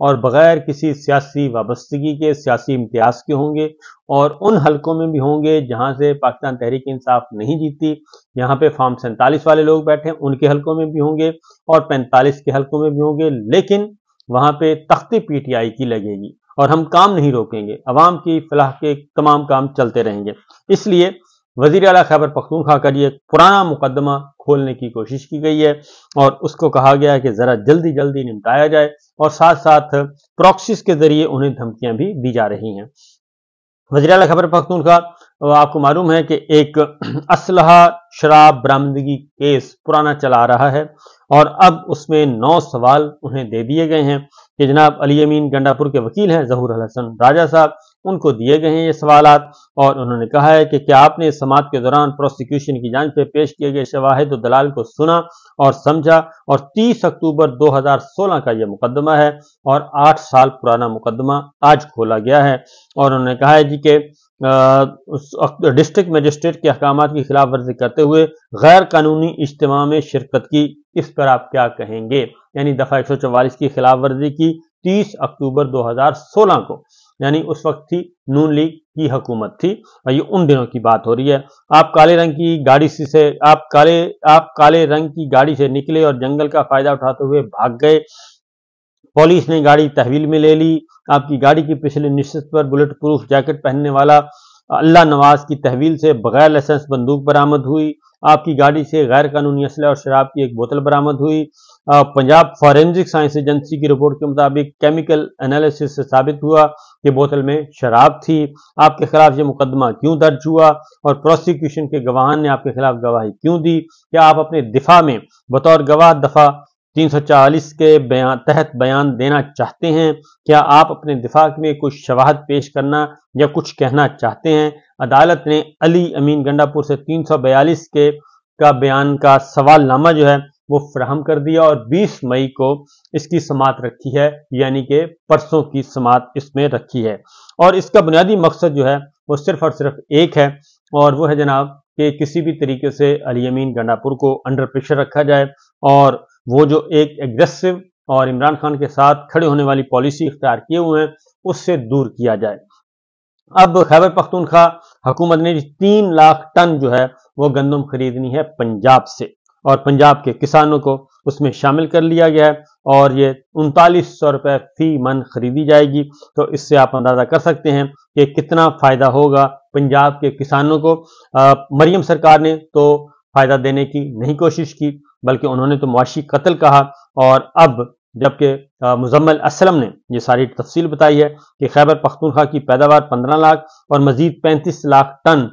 اور بغیر کسی سیاسی وابستگی کے، سیاسی امتیاز کے ہوں گے، اور ان حلقوں میں بھی ہوں گے جہاں سے پاکستان تحریک انصاف نہیں جیتی۔ یہاں پہ فارم 47 والے لوگ بیٹھے ہیں، ان کے حلقوں میں بھی ہوں گے اور 45 کے حلقوں میں بھی ہوں گے، لیکن وہاں پہ تختی پی ٹی آئی کی لگے گی اور ہم کام نہیں روکیں گے، عوام کی فلاح کے تمام کام چلتے رہیں گے۔ اس لیے وزیر اعلیٰ خیبر پختونخوا کا یہ پرانا مقدمہ کھولنے کی کوشش کی گئی ہے اور اس کو کہا گیا ہے کہ ذرا جلدی جلدی نمٹایا جائے، اور ساتھ ساتھ پراکسیز کے ذریعے انہیں دھمکیاں بھی دی جا رہی ہیں۔ وزیر اعلیٰ خیبر پختونخوا، آپ کو معلوم ہے کہ ایک اسلحہ شراب برآمدگی کیس پرانا چلا رہا ہے، اور اب اس میں 9 سوال انہیں دے دیے گئے ہیں کہ جناب علی امین گنڈا پور کے وکیل ہیں ظہور الحسن راجہ صاحب، ان کو دیے گئے ہیں یہ سوالات، اور انہوں نے کہا ہے کہ کیا آپ نے اس سماعت کے دوران پروسیکیوشن کی جانچ پہ پیش کیے گئے شواہد و دلائل کو سنا اور سمجھا، اور 30 اکتوبر 2016 کا یہ مقدمہ ہے اور 8 سال پرانا مقدمہ آج کھولا گیا ہے۔ اور انہوں نے کہا ہے جی کہ ڈسٹرکٹ مجسٹریٹ کے احکامات کی خلاف ورزی کرتے ہوئے غیر قانونی اجتماع میں شرکت کی، اس پر آپ کیا کہیں گے؟ یعنی دفعہ 144 کی خلاف ورزی کی 30 اکتوبر 2016 کو، یعنی اس وقت تھی نون لیگ کی حکومت تھی، اور یہ ان دنوں کی بات ہو رہی ہے۔ آپ کالے رنگ کی گاڑی سے کالے رنگ کی گاڑی سے نکلے اور جنگل کا فائدہ اٹھاتے ہوئے بھاگ گئے، پولیس نے گاڑی تحویل میں لے لی، آپ کی گاڑی کی پچھلی نشست پر بلٹ پروف جیکٹ پہننے والا اللہ نواز کی تحویل سے بغیر لائسنس بندوق برآمد ہوئی، آپ کی گاڑی سے غیر قانونی اسلحہ اور شراب کی ایک بوتل برآمد ہوئی، پنجاب فورینزک سائنس ایجنسی کی رپورٹ کے مطابق کیمیکل انالیسس سے ثابت ہوا کہ بوتل میں شراب تھی۔ آپ کے خلاف یہ مقدمہ کیوں درج ہوا اور پروسیکیوشن کے گواہان نے آپ کے خلاف گواہی کیوں دی؟ کیا آپ اپنے دفاع میں بطور گواہ دفعہ 340 کے تحت بیان دینا چاہتے ہیں؟ کیا آپ اپنے دفاع میں کچھ شواہد پیش کرنا یا کچھ کہنا چاہتے ہیں؟ عدالت نے علی امین گنڈا پور سے 342 کا بیان کا سوال نامہ جو ہے وہ فراہم کر دیا، اور 20 مئی کو اس کی سماعت رکھی ہے، یعنی کہ پرسوں کی سماعت اس میں رکھی ہے۔ اور اس کا بنیادی مقصد جو ہے وہ صرف اور صرف ایک ہے، اور وہ ہے جناب کہ کسی بھی طریقے سے علی امین گنڈا پور کو انڈر پریشر رکھا جائے، اور وہ جو ایک ایگریسو اور عمران خان کے ساتھ کھڑے ہونے والی پالیسی اختیار کیے ہوئے ہیں اس سے دور کیا جائے۔ اب خیبر پختونخوا حکومت نے 3 لاکھ ٹن جو ہے وہ گندم خریدنی ہے پنجاب سے، اور پنجاب کے کسانوں کو اس میں شامل کر لیا گیا ہے، اور یہ 3900 روپے فی من خریدی جائے گی۔ تو اس سے آپ اندازہ کر سکتے ہیں کہ کتنا فائدہ ہوگا پنجاب کے کسانوں کو۔ مریم سرکار نے تو فائدہ دینے کی نہیں کوشش کی، بلکہ انہوں نے تو معاشی قتل کہا، اور اب جبکہ مزمل اسلم نے یہ ساری تفصیل بتائی ہے کہ خیبر پختونخوا کی پیداوار 15 لاکھ اور مزید 35 لاکھ ٹن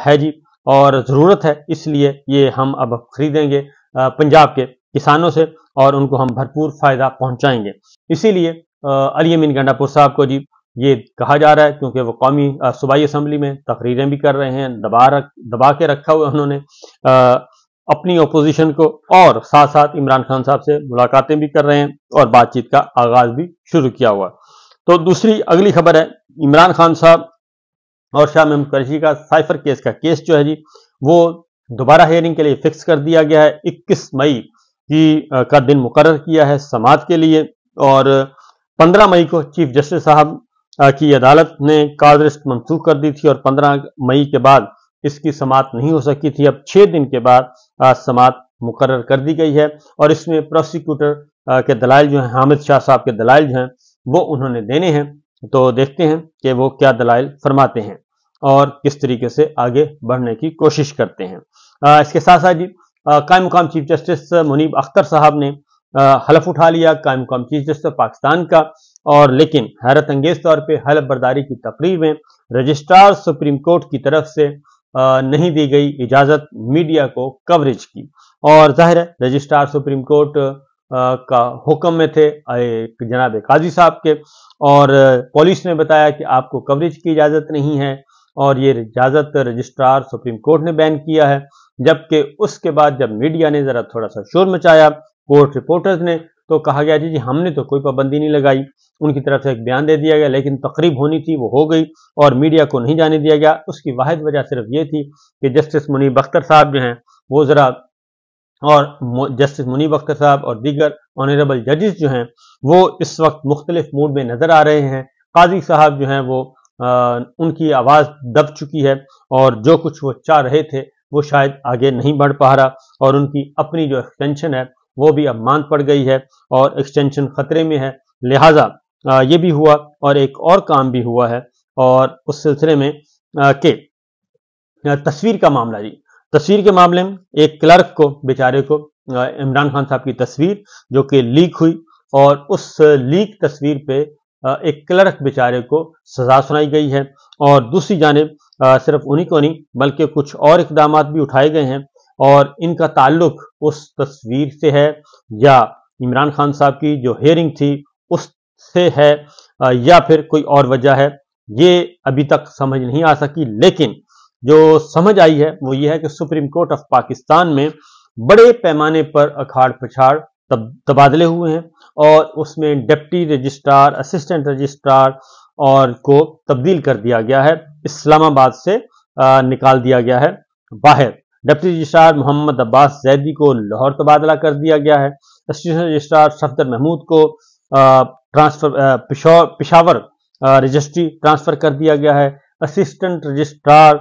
ہے جی، اور ضرورت ہے، اس لیے یہ ہم اب خریدیں گے پنجاب کے کسانوں سے، اور ان کو ہم بھرپور فائدہ پہنچائیں گے۔ اسی لیے علی امین گنڈا پور صاحب کو جی یہ کہا جا رہا ہے، کیونکہ وہ قومی صوبائی اسمبلی میں تقریریں بھی کر رہے ہیں، دبا کے رکھا ہوا انہوں نے اپنی اپوزیشن کو، اور ساتھ ساتھ عمران خان صاحب سے ملاقاتیں بھی کر رہے ہیں اور بات چیت کا آغاز بھی شروع کیا ہوا۔ تو دوسری اگلی خبر ہے عمران خان صاحب اور شاہ محمود قریشی کا سائفر کیس کا کیس جو ہے جی وہ دوبارہ ہیئرنگ کے لیے فکس کر دیا گیا ہے، 21 مئی کا دن مقرر کیا ہے سماعت کے لیے، اور 15 مئی کو چیف جسٹس صاحب کی عدالت نے کاز لسٹ منسوخ کر دی تھی، اور 15 مئی کے بعد اس کی سماعت نہیں ہو سکی تھی۔ اب 6 دن کے بعد سماعت مقرر کر دی گئی ہے، اور اس میں پروسیکیوٹر کے دلائل جو ہیں، حامد شاہ صاحب کے دلائل جو ہیں وہ انہوں نے دینے ہیں۔ تو دیکھتے ہیں کہ وہ کیا دلائل فرماتے ہیں اور کس طریقے سے آگے بڑھنے کی کوشش کرتے ہیں۔ اس کے ساتھ ساتھ جی قائم مقام چیف جسٹس منیب اختر صاحب نے حلف اٹھا لیا قائم مقام چیف جسٹس پاکستان کا، اور لیکن حیرت انگیز طور پہ حلف برداری کی تقریر میں رجسٹرار سپریم کورٹ کی طرف سے نہیں دی گئی اجازت میڈیا کو کوریج کی، اور ظاہر ہے رجسٹرار سپریم کورٹ کا حکم میں تھے جناب قاضی صاحب کے، اور پولیس نے بتایا کہ آپ کو کوریج کی اجازت نہیں ہے، اور یہ اجازت رجسٹرار سپریم کورٹ نے بین کیا ہے۔ جبکہ اس کے بعد جب میڈیا نے ذرا تھوڑا سا شور مچایا، کورٹ رپورٹرز نے، تو کہا گیا جی ہم نے تو کوئی پابندی نہیں لگائی، ان کی طرف سے ایک بیان دے دیا گیا، لیکن تقریب ہونی تھی وہ ہو گئی اور میڈیا کو نہیں جانے دیا گیا۔ اس کی واحد وجہ صرف یہ تھی کہ جسٹس منیب اختر صاحب جو ہیں وہ ذرا اور جسٹس منیب اختر صاحب اور دیگر آنریبل ججز جو ہیں وہ اس وقت مختلف موڈ میں نظر آ رہے ہیں. قاضی صاحب جو ہیں وہ ان کی آواز دب چکی ہے اور جو کچھ وہ چاہ رہے تھے وہ شاید آگے نہیں بڑھ پا رہا، اور ان کی اپنی جو ایکسٹینشن ہے وہ بھی اب ماند پڑ گئی ہے اور ایکسٹینشن خطرے میں ہے. لہٰذا یہ بھی ہوا اور ایک اور کام بھی ہوا ہے، اور اس سلسلے میں کہ تصویر کا معاملہ جی، تصویر کے معاملے میں ایک کلرک کو بیچارے کو عمران خان صاحب کی تصویر جو کہ لیک ہوئی، اور اس لیک تصویر پہ ایک کلرک بیچارے کو سزا سنائی گئی ہے. اور دوسری جانب صرف انہی کو نہیں بلکہ کچھ اور اقدامات بھی اٹھائے گئے ہیں، اور ان کا تعلق اس تصویر سے ہے یا عمران خان صاحب کی جو ہیئرنگ تھی اس سے ہے یا پھر کوئی اور وجہ ہے، یہ ابھی تک سمجھ نہیں آ سکی. لیکن جو سمجھ آئی ہے وہ یہ ہے کہ سپریم کورٹ آف پاکستان میں بڑے پیمانے پر اکھاڑ پچھاڑ تبادلے ہوئے ہیں، اور اس میں ڈپٹی رجسٹرار، اسسٹنٹ رجسٹرار اور کو تبدیل کر دیا گیا ہے، اسلام آباد سے نکال دیا گیا ہے باہر. ڈپٹی رجسٹرار محمد عباس زیدی کو لاہور تبادلہ کر دیا گیا ہے، اسسٹنٹ رجسٹرار صفدر محمود کو پشاور رجسٹری ٹرانسفر کر دیا گیا ہے، اسسٹنٹ رجسٹرار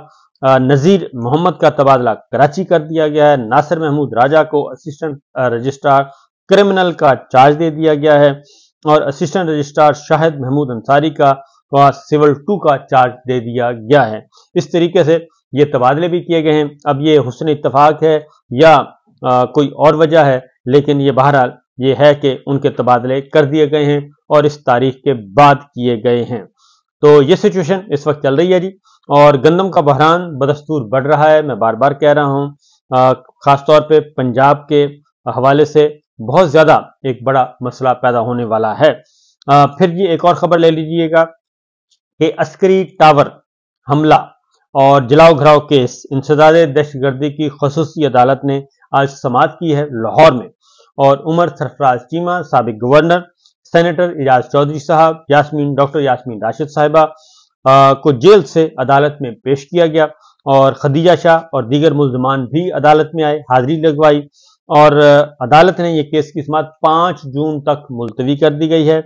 نذیر محمد کا تبادلہ کراچی کر دیا گیا ہے، ناصر محمود راجہ کو اسسٹنٹ رجسٹرار کرمنل کا چارج دے دیا گیا ہے، اور اسسٹنٹ رجسٹرار شاہد محمود انصاری کا سول 2 کا چارج دے دیا گیا ہے. اس طریقے سے یہ تبادلے بھی کیے گئے ہیں. اب یہ حسن اتفاق ہے یا کوئی اور وجہ ہے، لیکن یہ بہرحال یہ ہے کہ ان کے تبادلے کر دیے گئے ہیں اور اس تاریخ کے بعد کیے گئے ہیں. تو یہ سچویشن اس وقت چل رہی ہے جی، اور گندم کا بحران بدستور بڑھ رہا ہے. میں بار بار کہہ رہا ہوں، خاص طور پہ پنجاب کے حوالے سے بہت زیادہ ایک بڑا مسئلہ پیدا ہونے والا ہے. پھر یہ ایک اور خبر لے لیجئے گا کہ عسکری ٹاور حملہ اور جلاؤ گھراؤ کیس انسداد دہشت گردی کی خصوصی عدالت نے آج سماعت کی ہے لاہور میں، اور عمر سرفراز چیمہ سابق گورنر، سینیٹر اعجاز چودھری صاحب، ڈاکٹر یاسمین راشد صاحبہ کو جیل سے عدالت میں پیش کیا گیا، اور خدیجہ شاہ اور دیگر ملزمان بھی عدالت میں آئے، حاضری لگوائی، اور عدالت نے یہ کیس کی سماعت 5 جون تک ملتوی کر دی گئی ہے،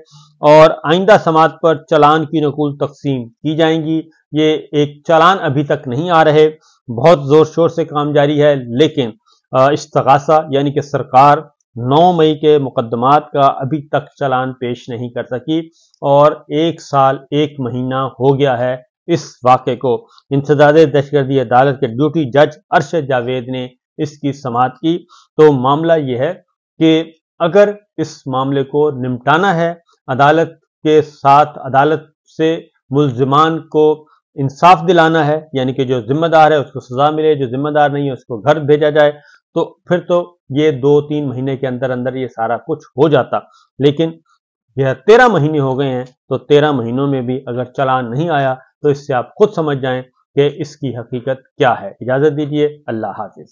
اور آئندہ سماعت پر چالان کی نقول تقسیم کی جائیں گی. یہ ایک چالان ابھی تک نہیں آ رہے، بہت زور شور سے کام جاری ہے، لیکن استغاثہ یعنی کہ سرکار 9 مئی کے مقدمات کا ابھی تک چالان پیش نہیں کر سکی، اور 1 سال 1 مہینہ ہو گیا ہے اس واقعے کو. انسداد دہشت گردی عدالت کے ڈیوٹی جج ارشد جاوید نے اس کی سماعت کی. تو معاملہ یہ ہے کہ اگر اس معاملے کو نمٹانا ہے عدالت کے ساتھ، عدالت سے ملزمان کو انصاف دلانا ہے، یعنی کہ جو ذمہ دار ہے اس کو سزا ملے، جو ذمہ دار نہیں ہے اس کو گھر بھیجا جائے، تو پھر تو یہ 2-3 مہینے کے اندر اندر یہ سارا کچھ ہو جاتا. لیکن یہ 13 مہینے ہو گئے ہیں، تو 13 مہینوں میں بھی اگر چالان نہیں آیا تو اس سے آپ خود سمجھ جائیں کہ اس کی حقیقت کیا ہے. اجازت دیجیے، اللہ حافظ.